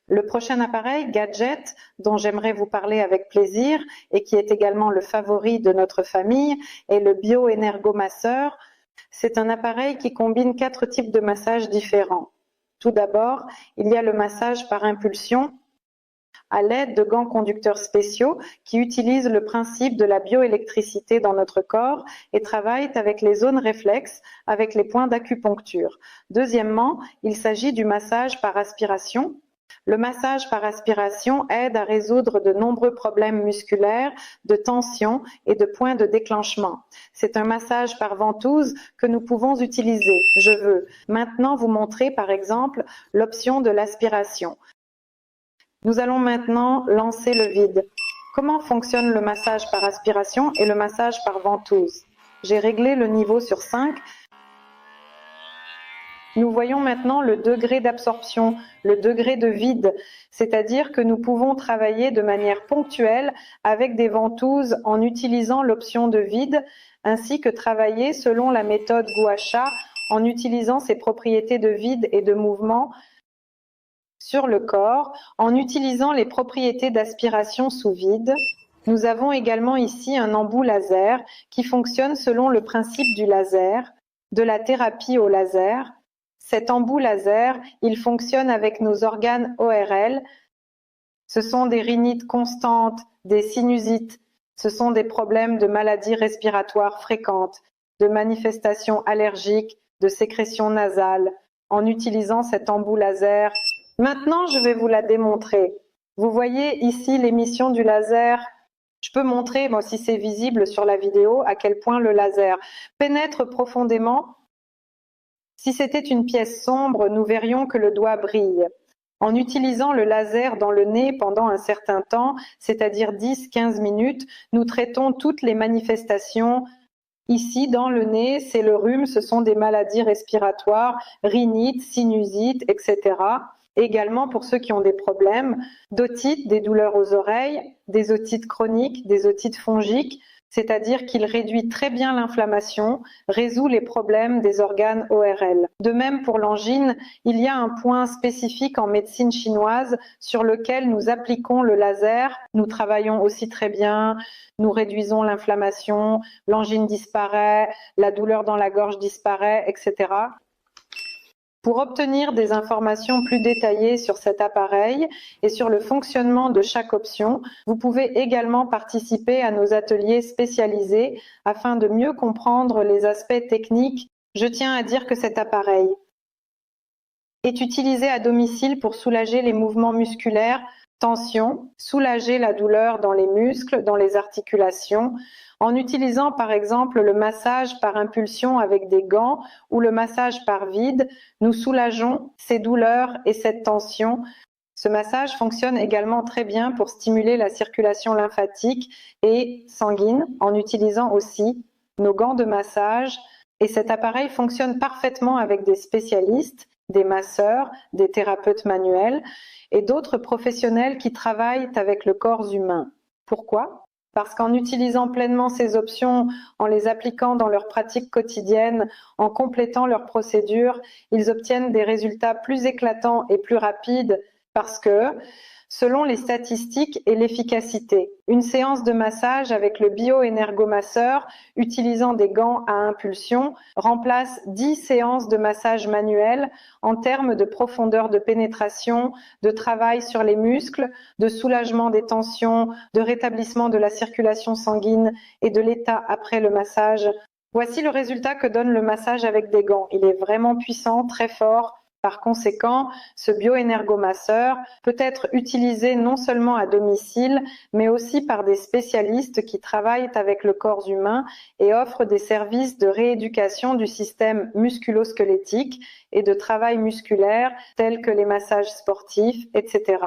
Le prochain appareil, gadget, dont j'aimerais vous parler avec plaisir et qui est également le favori de notre famille, est le bioénergomasseur. C'est un appareil qui combine 4 types de massages différents. Tout d'abord, il y a le massage par impulsion à l'aide de gants conducteurs spéciaux qui utilisent le principe de la bioélectricité dans notre corps et travaillent avec les zones réflexes, avec les points d'acupuncture. Deuxièmement, il s'agit du massage par aspiration. Le massage par aspiration aide à résoudre de nombreux problèmes musculaires, de tension et de points de déclenchement. C'est un massage par ventouse que nous pouvons utiliser. Je veux maintenant vous montrer par exemple l'option de l'aspiration. Nous allons maintenant lancer le vide. Comment fonctionne le massage par aspiration et le massage par ventouse? J'ai réglé le niveau sur 5. Nous voyons maintenant le degré d'absorption, le degré de vide, c'est-à-dire que nous pouvons travailler de manière ponctuelle avec des ventouses en utilisant l'option de vide, ainsi que travailler selon la méthode Gua Sha en utilisant ses propriétés de vide et de mouvement sur le corps, en utilisant les propriétés d'aspiration sous vide. Nous avons également ici un embout laser qui fonctionne selon le principe du laser, de la thérapie au laser. Cet embout laser, il fonctionne avec nos organes ORL. Ce sont des rhinites constantes, des sinusites, ce sont des problèmes de maladies respiratoires fréquentes, de manifestations allergiques, de sécrétions nasales, en utilisant cet embout laser. Maintenant, je vais vous la démontrer. Vous voyez ici l'émission du laser. Je peux montrer, moi, si c'est visible sur la vidéo, à quel point le laser pénètre profondément. Si c'était une pièce sombre, nous verrions que le doigt brille. En utilisant le laser dans le nez pendant un certain temps, c'est-à-dire 10-15 minutes, nous traitons toutes les manifestations. Ici, dans le nez, c'est le rhume, ce sont des maladies respiratoires, rhinite, sinusite, etc. Également pour ceux qui ont des problèmes d'otite, des douleurs aux oreilles, des otites chroniques, des otites fongiques, c'est-à-dire qu'il réduit très bien l'inflammation, résout les problèmes des organes ORL. De même pour l'angine, il y a un point spécifique en médecine chinoise sur lequel nous appliquons le laser. Nous travaillons aussi très bien, nous réduisons l'inflammation, l'angine disparaît, la douleur dans la gorge disparaît, etc. Pour obtenir des informations plus détaillées sur cet appareil et sur le fonctionnement de chaque option, vous pouvez également participer à nos ateliers spécialisés afin de mieux comprendre les aspects techniques. Je tiens à dire que cet appareil est utilisé à domicile pour soulager les mouvements musculaires, tension, soulager la douleur dans les muscles, dans les articulations, en utilisant par exemple le massage par impulsion avec des gants ou le massage par vide, nous soulageons ces douleurs et cette tension. Ce massage fonctionne également très bien pour stimuler la circulation lymphatique et sanguine en utilisant aussi nos gants de massage. Et cet appareil fonctionne parfaitement avec des spécialistes, des masseurs, des thérapeutes manuels et d'autres professionnels qui travaillent avec le corps humain. Pourquoi ? Parce qu'en utilisant pleinement ces options, en les appliquant dans leur pratique quotidienne, en complétant leurs procédures, ils obtiennent des résultats plus éclatants et plus rapides parce que, selon les statistiques et l'efficacité, une séance de massage avec le bioénergomasseur utilisant des gants à impulsion remplace 10 séances de massage manuel en termes de profondeur de pénétration, de travail sur les muscles, de soulagement des tensions, de rétablissement de la circulation sanguine et de l'état après le massage. Voici le résultat que donne le massage avec des gants. Il est vraiment puissant, très fort. Par conséquent, ce bioénergomasseur peut être utilisé non seulement à domicile, mais aussi par des spécialistes qui travaillent avec le corps humain et offrent des services de rééducation du système musculo-squelettique et de travail musculaire tels que les massages sportifs, etc.